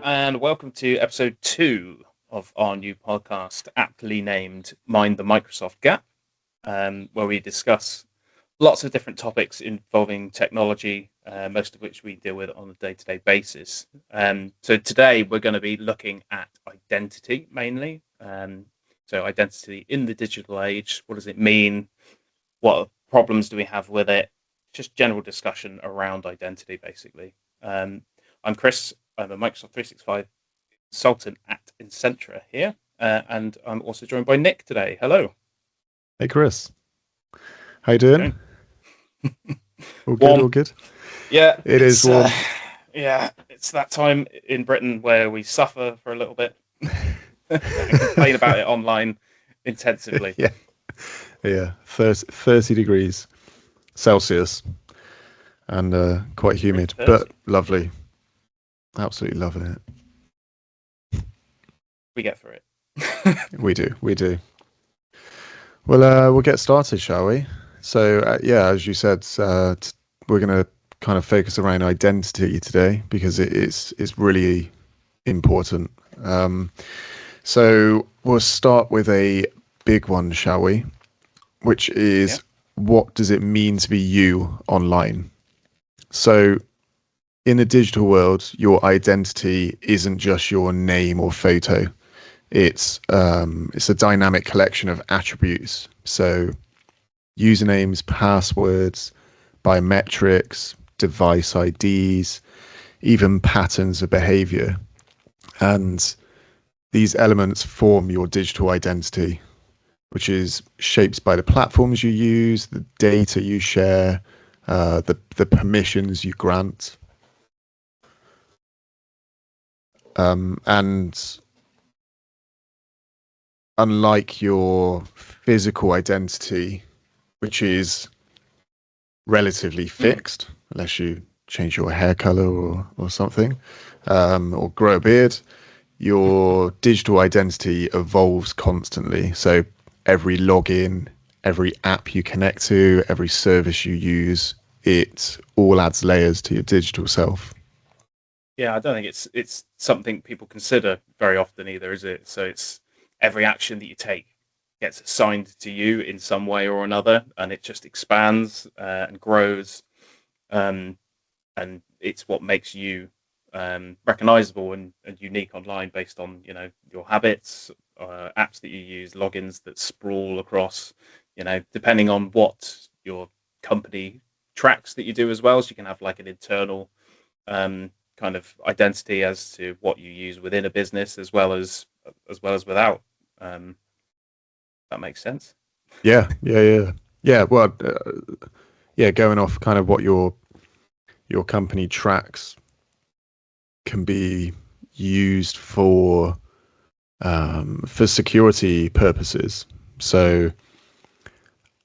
and welcome to episode 2 of our new podcast, aptly named Mind the Microsoft Gap, where we discuss lots of different topics involving technology, most of which we deal with on a day-to-day basis. So today we're going to be looking at identity mainly. So identity in the digital age, what does it mean? What problems do we have with it? Just general discussion around identity, basically. I'm Chris. I'm a Microsoft 365 consultant at Incentra here, and I'm also joined by Nick today. Hello. Hey, Chris. How you doing? All good, Warm. all good? Yeah. It is warm. It's that time in Britain where we suffer for a little bit and complain about it online intensively. Yeah. 30 degrees Celsius and quite humid, but lovely. Absolutely loving it. We get through it. We do. Well, we'll get started, shall we? So, as you said, we're going to kind of focus around identity today because it's really important. So we'll start with a big one, shall we? Which is, what does it mean to be you online? So in the digital world, your identity isn't just your name or photo. It's a dynamic collection of attributes. So usernames, passwords, biometrics, device IDs, even patterns of behavior. And these elements form your digital identity, which is shaped by the platforms you use, the data you share, the permissions you grant. And unlike your physical identity, which is relatively fixed, unless you change your hair color or something, or grow a beard, your digital identity evolves constantly. So every login, every app you connect to, every service you use, it all adds layers to your digital self. Yeah, I don't think it's something people consider very often either, is it? So it's every action that you take gets assigned to you in some way or another, and it just expands and grows, and it's what makes you recognizable and unique online based on your habits, apps that you use, logins that sprawl across, depending on what your company tracks that you do as well. So you can have like an internal kind of identity as to what you use within a business as well as without. That makes sense. Yeah. Well, going off kind of what your company tracks can be used for security purposes. So,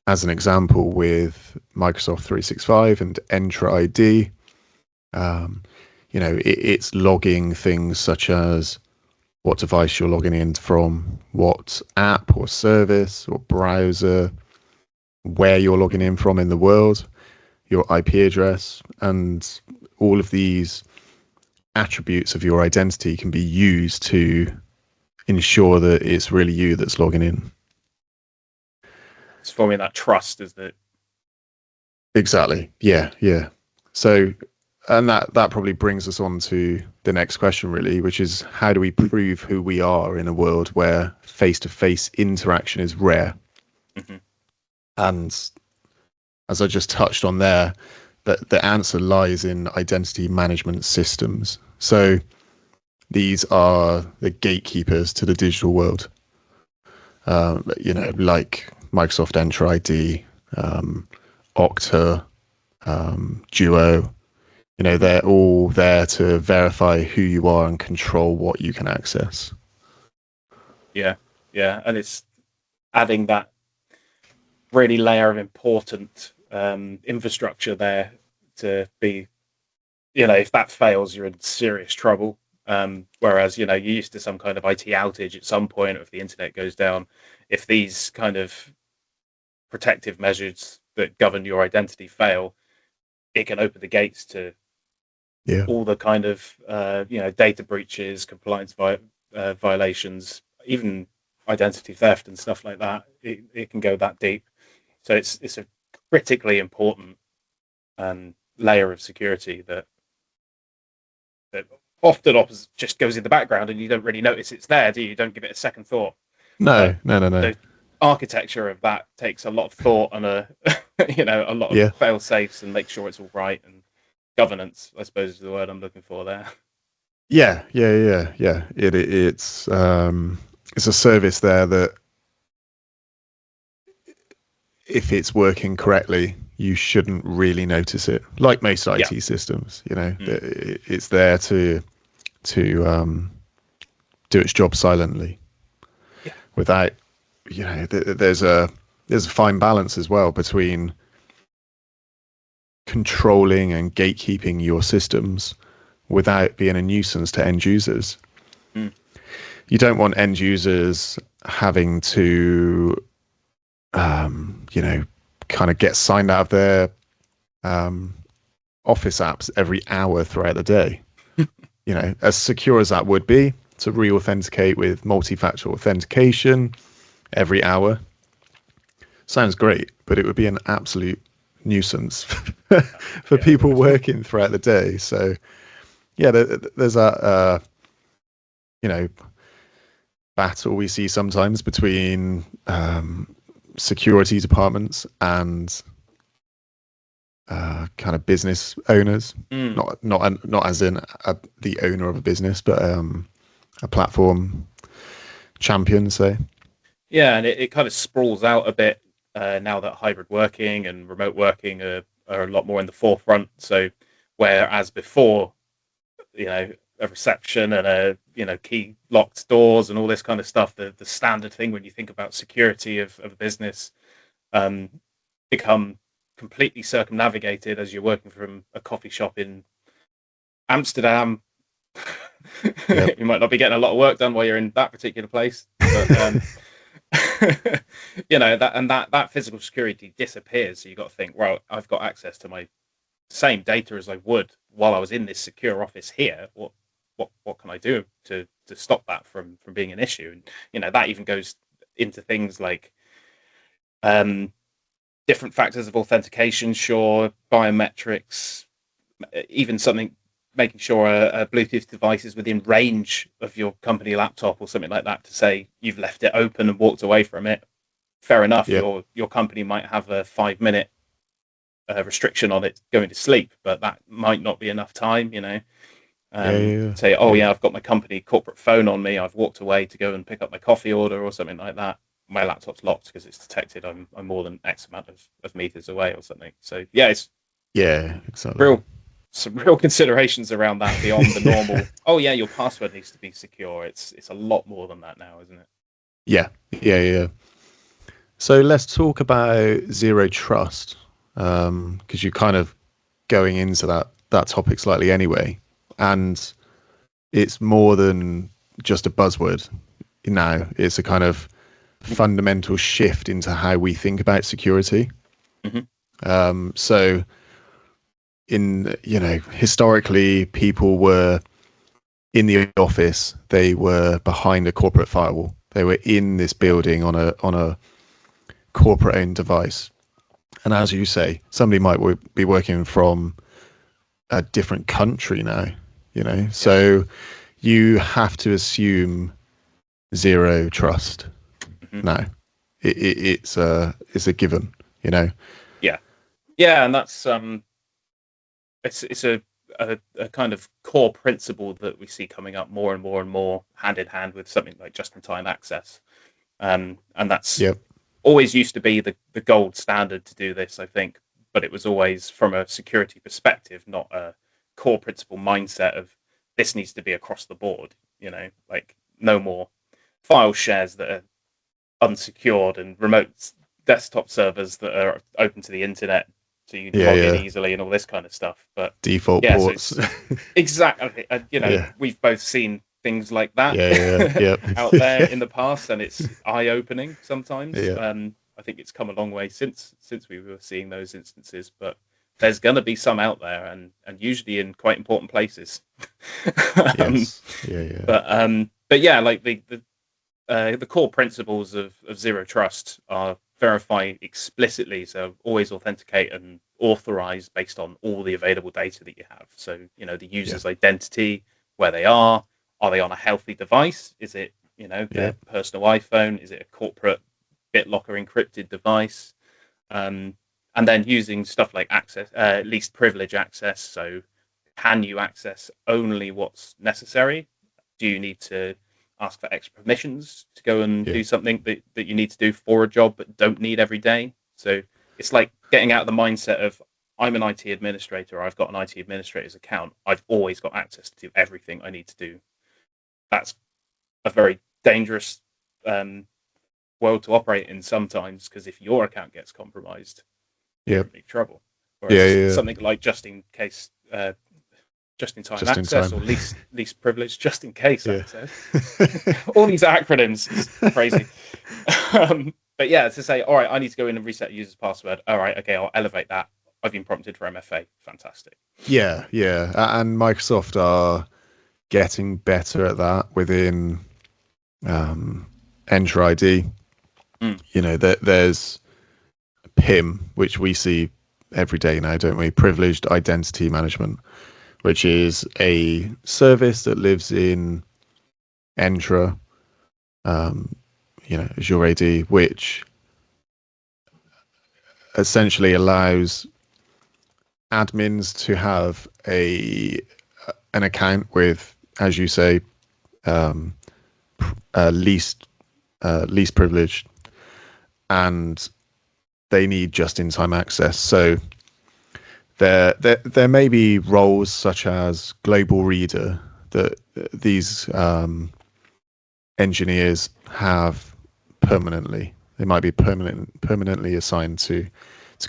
as an example, with Microsoft 365 and Entra ID, it's logging things such as what device you're logging in from, what app or service or browser, where you're logging in from in the world, your IP address, and all of these attributes of your identity can be used to ensure that it's really you that's logging in. It's forming that trust, isn't it? Exactly. Yeah. So, and that probably brings us on to the next question, really, which is, how do we prove who we are in a world where face-to-face interaction is rare? Mm-hmm. And as I just touched on there, that the answer lies in identity management systems. So these are the gatekeepers to the digital world, like Microsoft Entra ID, Okta, Duo. They're all there to verify who you are and control what you can access. Yeah, and it's adding that really layer of important infrastructure there to be, if that fails, you're in serious trouble. Whereas, you're used to some kind of IT outage at some point, or if the internet goes down, if these kind of protective measures that govern your identity fail, it can open the gates to Yeah. all the kind of data breaches, compliance violations, even identity theft and stuff like that. It can go that deep. So it's a critically important layer of security that often just goes in the background and you don't really notice it's there, do you? You don't give it a second thought. No, But no. the architecture of that takes a lot of thought and a lot of Yeah. fail safes and make sure it's all right, and governance, I suppose, is the word I'm looking for there. Yeah. It's a service there that if it's working correctly, you shouldn't really notice it. Like most Yeah. IT systems, Mm. it's there to do its job silently Yeah. without, there's a fine balance as well between controlling and gatekeeping your systems without being a nuisance to end users. Mm. You don't want end users having to, kind of get signed out of their Office apps every hour throughout the day. As secure as that would be to re-authenticate with multi-factor authentication every hour, sounds great, but it would be an absolute nuisance for Yeah, it people would. working throughout the day. So, yeah, there's that, battle we see sometimes between security departments and kind of business owners. Mm. Not as in the owner of a business, but a platform champion, say. Yeah, and it kind of sprawls out a bit now that hybrid working and remote working are a lot more in the forefront. So whereas before, a reception and key locked doors and all this kind of stuff, the standard thing when you think about security of a business, um, become completely circumnavigated as you're working from a coffee shop in Amsterdam. Yep. You might not be getting a lot of work done while you're in that particular place, but that physical security disappears. So you got to think, well, I've got access to my same data as I would while I was in this secure office here. What can I do to stop that from being an issue? And that even goes into things like different factors of authentication, sure, biometrics, even something making sure a Bluetooth device is within range of your company laptop or something like that to say you've left it open and walked away from it. Fair enough, Yep. your company might have a 5-minute restriction on it going to sleep, but that might not be enough time, Yeah. Say, oh Yeah. yeah, I've got my company corporate phone on me, I've walked away to go and pick up my coffee order or something like that. My laptop's locked because it's detected I'm more than X amount of meters away or something. So yeah, it's Yeah. Exactly. real some real considerations around that beyond the normal. Oh yeah, your password needs to be secure. It's a lot more than that now, isn't it? Yeah. So let's talk about zero trust, because you're kind of going into that topic slightly anyway, and it's more than just a buzzword now. It's a kind of Mm-hmm. fundamental shift into how we think about security. Mm-hmm. So historically people were in the office, they were behind a corporate firewall, they were in this building on a corporate owned device, and as you say, somebody might be working from a different country now, so you have to assume zero trust Mm-hmm. now. It's a given, Yeah, yeah, and that's it's a kind of core principle that we see coming up more and more and more hand in hand with something like just-in-time access, and that's Yep. always used to be the gold standard to do this, I think, but it was always from a security perspective, not a core principle mindset of this needs to be across the board. Like no more file shares that are unsecured and remote desktop servers that are open to the internet so you can log in Yeah. easily and all this kind of stuff. But Default yeah, so ports. it's exactly, Yeah. we've both seen things like that Yeah. out there in the past, and it's eye-opening sometimes. Yeah. I think it's come a long way since we were seeing those instances, but there's going to be some out there, and usually in quite important places. um, Yes. Yeah. but yeah, like the core principles of zero trust are verify explicitly, so always authenticate and authorize based on all the available data that you have. So, the Yeah. user's identity, where they are they on a healthy device? Is it, Yeah. their personal iPhone? Is it a corporate BitLocker encrypted device? Um, and then using stuff like access, least privilege access. So, can you access only what's necessary? Do you need to ask for extra permissions to go and Yeah. do something that you need to do for a job but don't need every day? So it's like getting out of the mindset of I'm an IT administrator, or I've got an IT administrator's account. I've always got access to everything I need to do. That's a very dangerous um, world to operate in sometimes, because if your account gets compromised, you're Yeah. in big trouble. Yeah. Whereas Yeah. something like just in case, just in time Just in access, time. or least privilege, just in case Yeah. access. All these acronyms is crazy. But yeah, to say, all right, I need to go in and reset the user's password. All right, okay, I'll elevate that. I've been prompted for MFA. Fantastic. Yeah. Yeah. And Microsoft are getting better at that within Enter ID. Mm. There's PIM, which we see every day now, don't we? Privileged Identity Management, which is a service that lives in Entra, Azure AD, which essentially allows admins to have an account with, as you say, least privileged, and they need just-in-time access. So there may be roles such as global reader that these engineers have permanently. They might be permanently assigned to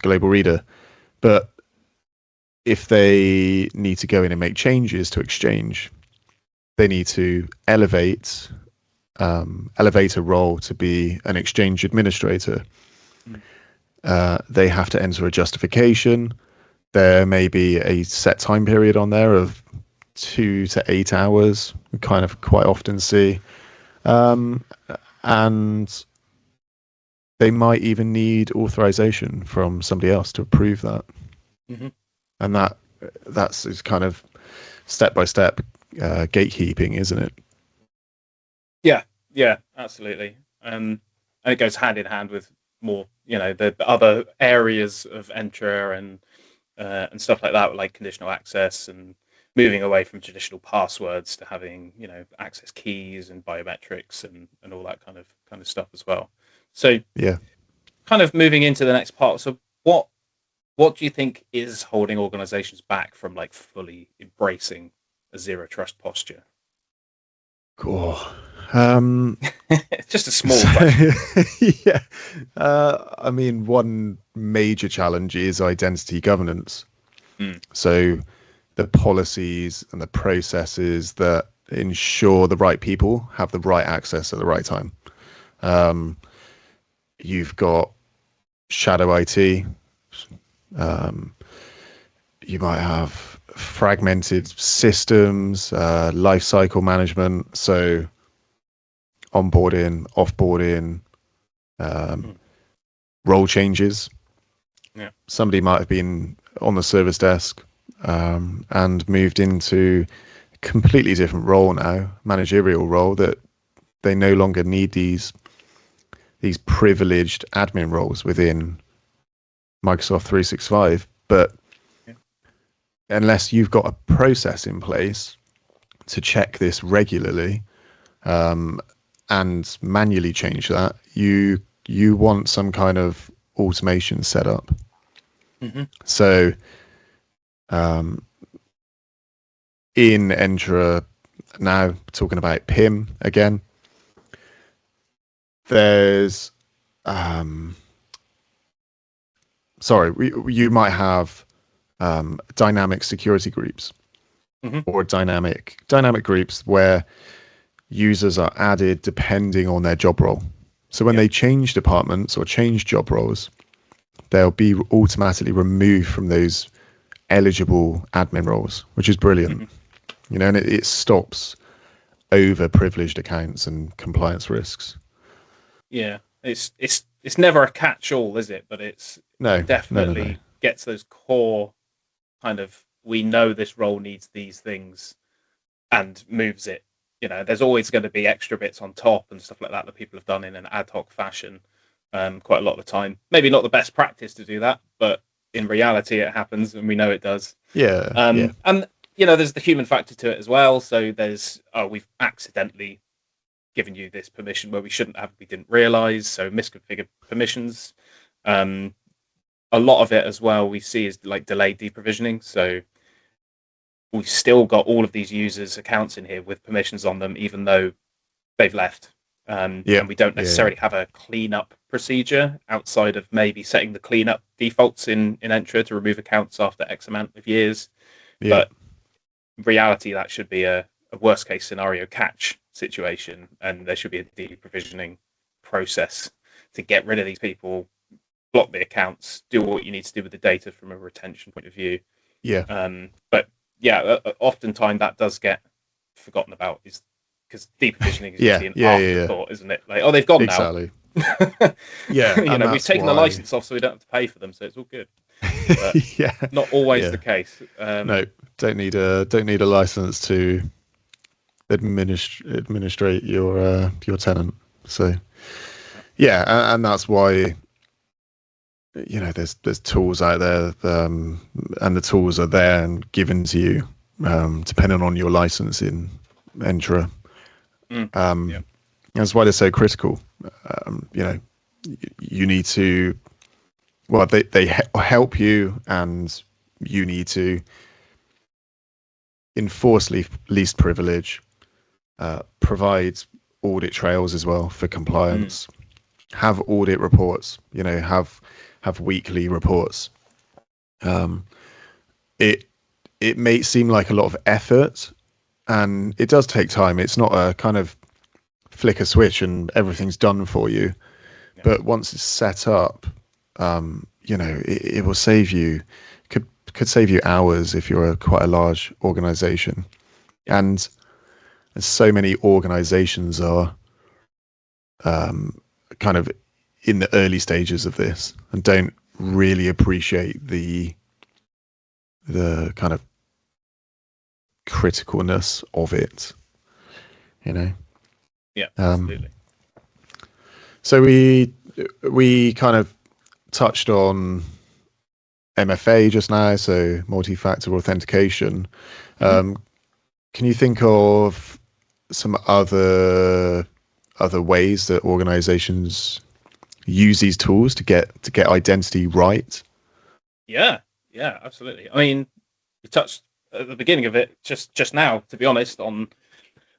global reader, but if they need to go in and make changes to Exchange, they need to elevate a role to be an Exchange administrator. They have to enter a justification. There may be a set time period on there of 2 to 8 hours. We kind of quite often see, and they might even need authorization from somebody else to approve that. Mm-hmm. And that's is kind of step by step gatekeeping, isn't it? Yeah, absolutely. And it goes hand in hand with more, the other areas of Entra and stuff like that, like conditional access and moving away from traditional passwords to having, access keys and biometrics and all that kind of stuff as well. So Yeah. kind of moving into the next part. So what do you think is holding organizations back from like fully embracing a zero trust posture? Cool. It's just a small question. Yeah. I mean, one major challenge is identity governance. Mm. So the policies and the processes that ensure the right people have the right access at the right time. You've got shadow IT. You might have fragmented systems, lifecycle management. So onboarding, offboarding, role changes. Yeah. Somebody might have been on the service desk and moved into a completely different role now, managerial role, that they no longer need these privileged admin roles within Microsoft 365. But unless you've got a process in place to check this regularly and manually change that, you want some kind of automation set up. Mm-hmm. So in Entra, now talking about PIM again, there's you might have dynamic security groups, Mm-hmm. or dynamic groups where users are added depending on their job role. So when they change departments or change job roles, they'll be automatically removed from those eligible admin roles, which is brilliant. Mm-hmm. You know, and it stops over privileged accounts and compliance risks. Yeah, it's never a catch-all, is it? But No, it no, no, no. definitely gets those core kind of, we know this role needs these things, and moves it. There's always going to be extra bits on top and stuff like that that people have done in an ad hoc fashion, quite a lot of the time. Maybe not the best practice to do that, but in reality, it happens, and we know it does. Yeah, yeah, And there's the human factor to it as well. So there's, we've accidentally given you this permission where we shouldn't have, we didn't realize. So misconfigured permissions. A lot of it as well we see is like delayed deprovisioning. So we've still got all of these users' accounts in here with permissions on them, even though they've left. yeah, And we don't yeah, necessarily have a cleanup procedure outside of maybe setting the cleanup defaults in Entra to remove accounts after X amount of years. yeah, But in reality, that should be a worst case scenario catch situation, and there should be a deprovisioning process to get rid of these people, block the accounts, do what you need to do with the data from a retention point of view. yeah, But yeah, oftentimes that does get forgotten about, is because deprovisioning is yeah, usually an yeah, yeah, yeah. afterthought, isn't it? Like, oh, they've gone now. Exactly. Yeah, and We've taken the license off, so we don't have to pay for them, so it's all good. But yeah, not always yeah. the case. No, don't need a license to administrate your tenant. So yeah, and that's why there's tools out there, and the tools are there and given to you, depending on your license in Entra. Yeah. That's why they're so critical. You need to, well, they help you, and you need to enforce least privilege, provide audit trails as well for compliance, have audit reports, have weekly reports. It may seem like a lot of effort, and it does take time. It's not a kind of flick a switch and everything's done for you. Yeah. But once it's set up, it will save you, could save you hours if you're quite a large organization. And so many organizations are kind of in the early stages of this and don't really appreciate the kind of criticalness of it, Yeah, absolutely. So we kind of touched on MFA just now, so multi-factor authentication. Can you think of some other ways that organizations use these tools to get identity right? Yeah, absolutely. I mean, we touched at the beginning of it just now, to be honest, on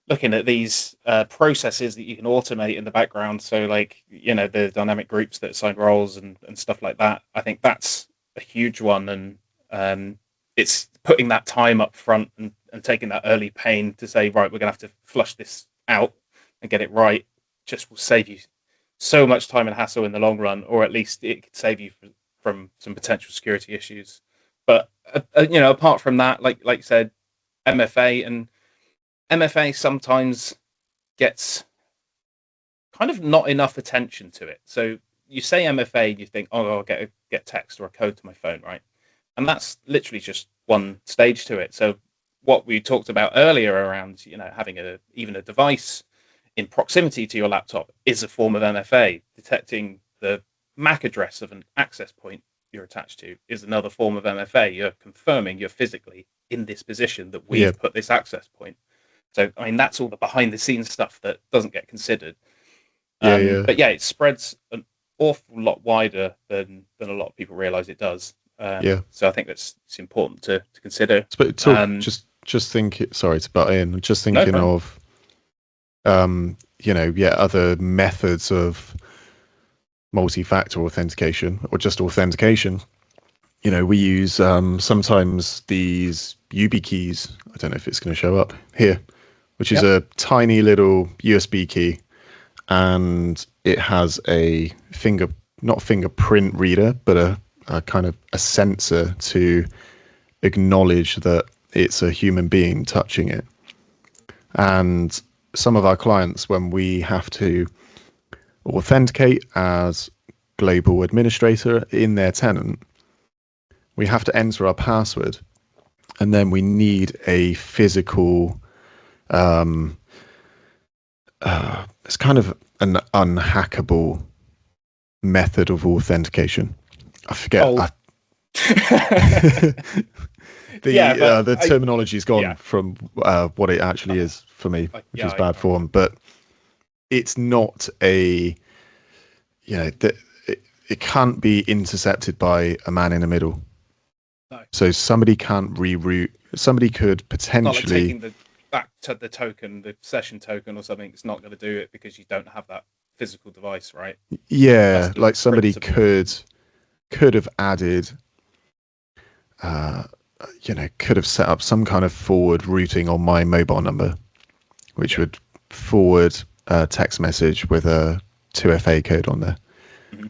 looking at these processes that you can automate in the background. So like, the dynamic groups that assign roles and stuff like that. I think that's a huge one. And it's putting that time up front and taking that early pain to say, right, we're going to have to flush this out and get it right. Just will save you so much time and hassle in the long run, or at least it could save you from some potential security issues. But, apart from that, like you said, MFA sometimes gets kind of not enough attention to it. So you say MFA, and you think, oh, I'll get text or a code to my phone, right? And that's literally just one stage to it. So what we talked about earlier around, having even a device in proximity to your laptop is a form of MFA. Detecting the MAC address of an access point you're attached to is another form of MFA. You're confirming you're physically in this position, that we've put this access point. So, I mean, that's all the behind-the-scenes stuff that doesn't get considered. But yeah, it spreads an awful lot wider than a lot of people realise it does. So I think it's important to consider. But just think. Sorry to butt in. Just thinking of, other methods of multi-factor authentication or just authentication. We use sometimes these YubiKeys. I don't know if it's going to show up here, which is a tiny little USB key, and it has a not fingerprint reader, but a kind of a sensor to acknowledge that it's a human being touching it. And some of our clients, when we have to authenticate as global administrator in their tenant, we have to enter our password, and then we need a physical it's kind of an unhackable method of authentication. I forget. The terminology's gone from what it actually is for me, which is bad form. But it's not a, it can't be intercepted by a man in the middle. No. So somebody can't reroute. Somebody could potentially not like taking the token, the session token or something. It's not going to do it because you don't have that physical device, right? Yeah, like somebody could have added, could have set up some kind of forward routing on my mobile number, which would forward a text message with a 2FA code on there,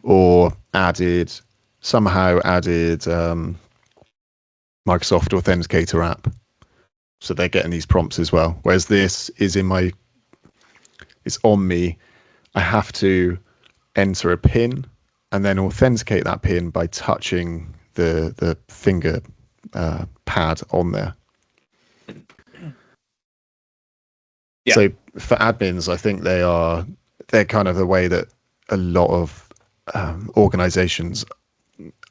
or somehow added Microsoft Authenticator app. So they're getting these prompts as well. Whereas this is it's on me. I have to enter a PIN and then authenticate that PIN by touching the finger pad on there. Yeah. So for admins, I think they're kind of the way that a lot of organizations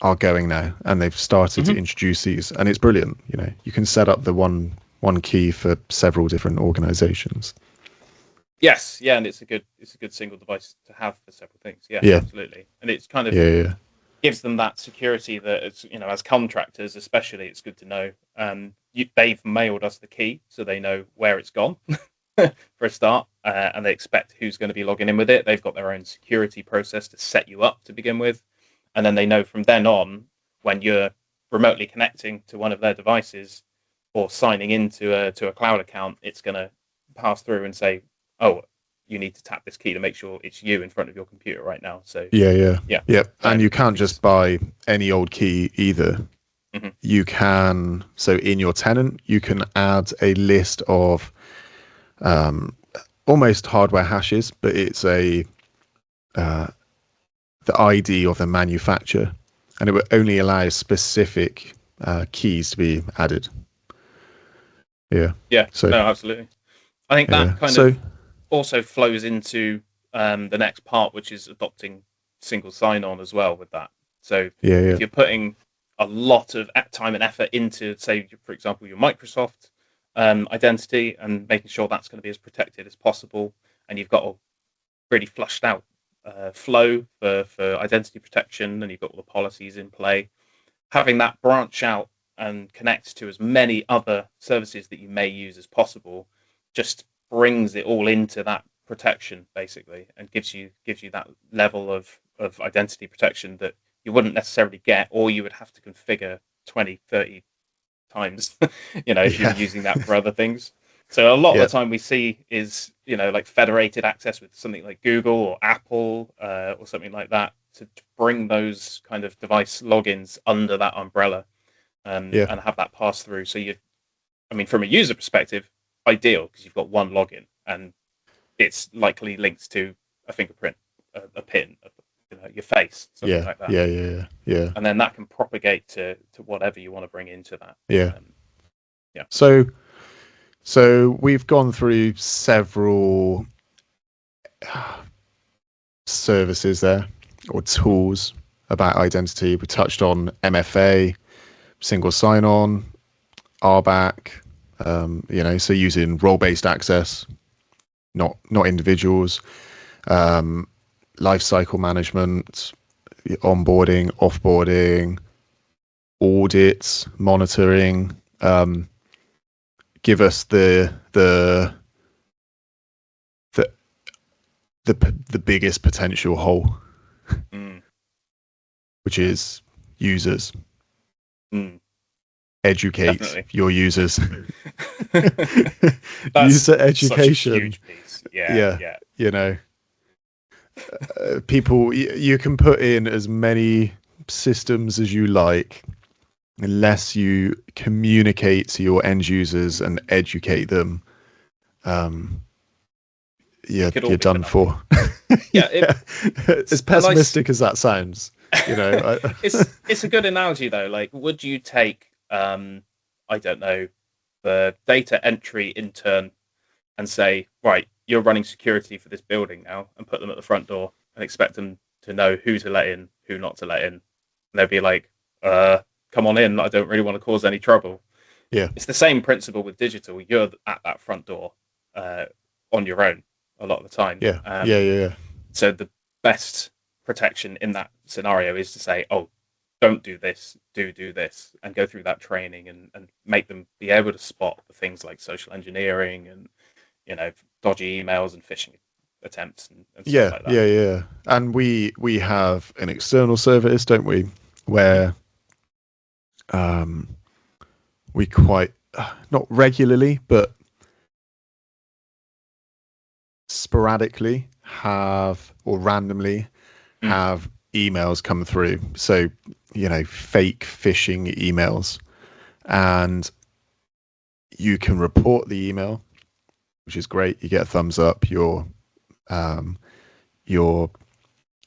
are going now, and they've started to introduce these, and it's brilliant. You can set up the one key for several different organizations. Yes, yeah, and it's a good single device to have for several things. Yeah, absolutely. And it's kind of gives them that security that it's, as contractors especially, it's good to know. They've mailed us the key, so they know where it's gone for a start, and they expect who's going to be logging in with it. They've got their own security process to set you up to begin with, and then they know from then on, when you're remotely connecting to one of their devices or signing into a cloud account, it's going to pass through and say, oh, you need to tap this key to make sure it's you in front of your computer right now. So yeah. And you can't just buy any old key either. You can, so in your tenant, you can add a list of almost hardware hashes, but it's the ID of the manufacturer, and it will only allow specific keys to be added. Yeah. So no, absolutely. I think that kind of also flows into the next part, which is adopting single sign-on as well with that. So if you're putting a lot of time and effort into, say, for example, your Microsoft identity, and making sure that's going to be as protected as possible, and you've got a really flushed out flow for identity protection, and you've got all the policies in play, having that branch out and connect to as many other services that you may use as possible just brings it all into that protection, basically, and gives you that level of identity protection that you wouldn't necessarily get, or you would have to configure 20, 30 times, if you're using that for other things. So a lot of the time we see is, like federated access with something like Google or Apple or something like that to bring those kind of device logins under that umbrella and have that pass through. So from a user perspective, ideal, because you've got one login and it's likely linked to a fingerprint, a PIN, your face, something like that. Yeah. And then that can propagate to whatever you want to bring into that. So we've gone through several services there, or tools about identity. We touched on MFA, single sign-on, RBAC, so using role-based access, not individuals, life cycle management, onboarding, offboarding, audits, monitoring. Give us the biggest potential hole, which is users. Educate your users. User education. Such a huge piece. Yeah. People, you can put in as many systems as you like, unless you communicate to your end users and educate them, It could all you're be for done nothing. for. Yeah, As a nice. pessimistic as that sounds, It's a good analogy though. Like, would you take I don't know, the data entry intern and say, right, you're running security for this building now, and put them at the front door and expect them to know who to let in, who not to let in? And they'd be like, come on in. I don't really want to cause any trouble. yeah, It's the same principle with digital. You're at that front door uh, on your own a lot of the time. yeah, yeah, yeah, yeah. So the best protection in that scenario is to say, oh, don't do this, do this, and go through that training and make them be able to spot the things like social engineering and, dodgy emails and phishing attempts and stuff Yeah, like that. yeah, yeah. And we have an external service, don't we? Mm. Where um, we quite not regularly, but sporadically have or randomly Mm. have emails come through. So, fake phishing emails, and you can report the email, which is great. You get a thumbs up. Your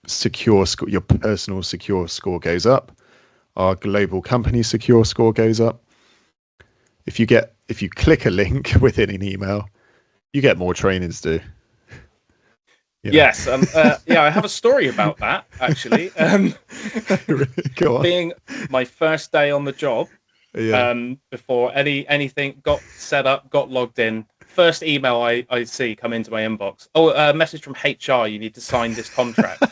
secure score, your personal secure score goes up. Our global company secure score goes up. If you click a link within an email, you get more trainings to do. Yes, yeah, I have a story about that actually. Go on. Being my first day on the job, Yeah. before anything got set up, got logged in. First email I see come into my inbox. Oh, a message from HR. You need to sign this contract.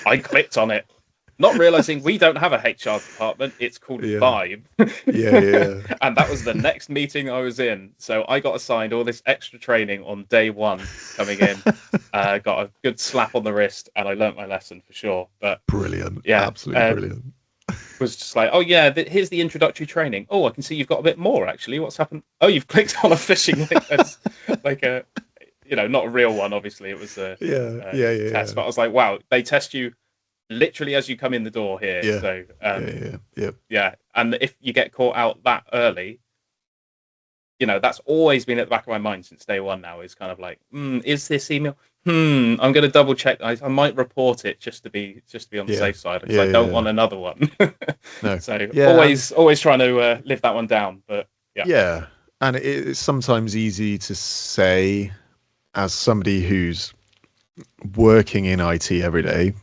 I clicked on it, not realizing we don't have a HR department. It's called Yeah. Vibe. Yeah. And that was the next meeting I was in. So I got assigned all this extra training on day one coming in. Got a good slap on the wrist, and I learnt my lesson for sure. But Brilliant. yeah, Absolutely brilliant. was just like, oh yeah, here's the introductory training. Oh, I can see you've got a bit more actually. What's happened? Oh, you've clicked on a phishing link. That's like a, not a real one. Obviously, it was a, test. But I was like, wow, they test you literally as you come in the door here. Yeah. So Yeah. yeah. And if you get caught out that early, that's always been at the back of my mind since day one. Now is kind of like, is this email? I'm going to double check. I might report it just to be on the safe side because I don't want another one. No. So Yeah, always trying to live that one down. But yeah. Yeah. And it's sometimes easy to say as somebody who's working in IT every day.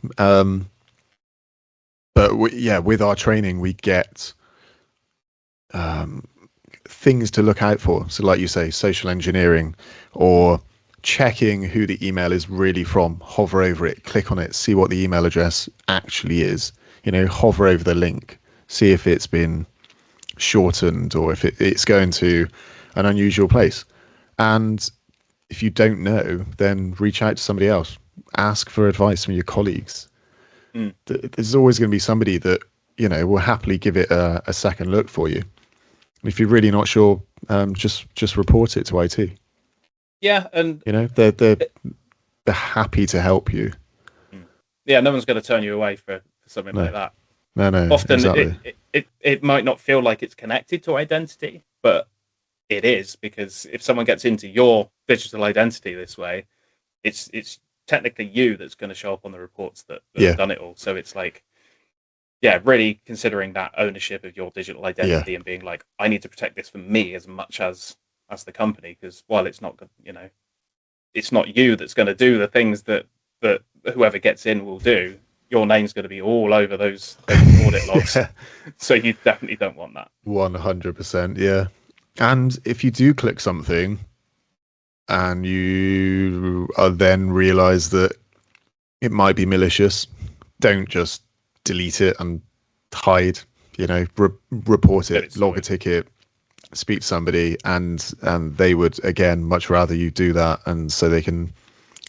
But with our training, we get things to look out for. So like you say, social engineering or checking who the email is really from. Hover over it, click on it, see what the email address actually is. Hover over the link, see if it's been shortened or if it's going to an unusual place. And if you don't know, then reach out to somebody else. Ask for advice from your colleagues. There's always going to be somebody that will happily give it a second look for you. If you're really not sure, just report it to IT. Yeah, and they're happy to help you. Yeah, no one's going to turn you away for something like that. No, often exactly. it might not feel like it's connected to identity, but it is, because if someone gets into your digital identity this way, it's technically you that's going to show up on the reports that have done it all. So it's like, yeah, really considering that ownership of your digital identity and being like, I need to protect this for me as much as the company, because while it's not, it's not you that's going to do the things that whoever gets in will do. Your name's going to be all over those audit logs. So you definitely don't want that. 100%, yeah. And if you do click something and you then realize that it might be malicious, don't just delete it and hide. Report it, log a ticket, speak to somebody, and they would, again, much rather you do that, and so they can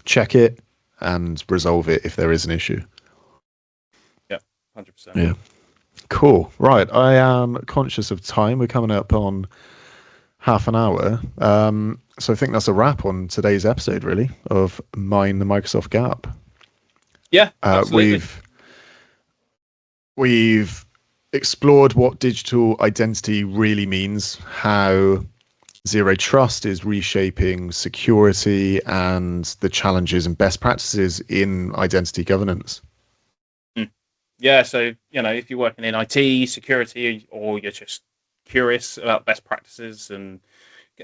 check it and resolve it if there is an issue. 100%. Yeah. Cool. Right. I am conscious of time. We're coming up on half an hour. So I think that's a wrap on today's episode, really, of Mind the Microsoft Gap. Yeah, absolutely. We've explored what digital identity really means, how zero trust is reshaping security, and the challenges and best practices in identity governance. Yeah, so if you're working in IT security, or you're just curious about best practices and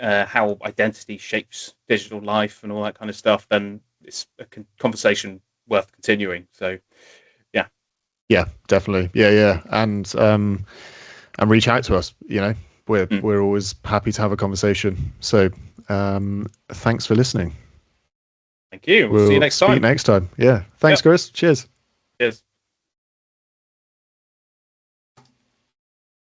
how identity shapes digital life and all that kind of stuff, then it's a conversation worth continuing. So, yeah. Yeah, definitely. Yeah. And reach out to us. We're always happy to have a conversation. So thanks for listening. Thank you. We'll see you We'll next speak time. next time. Yeah. Thanks, Yep. Chris. Cheers. Cheers.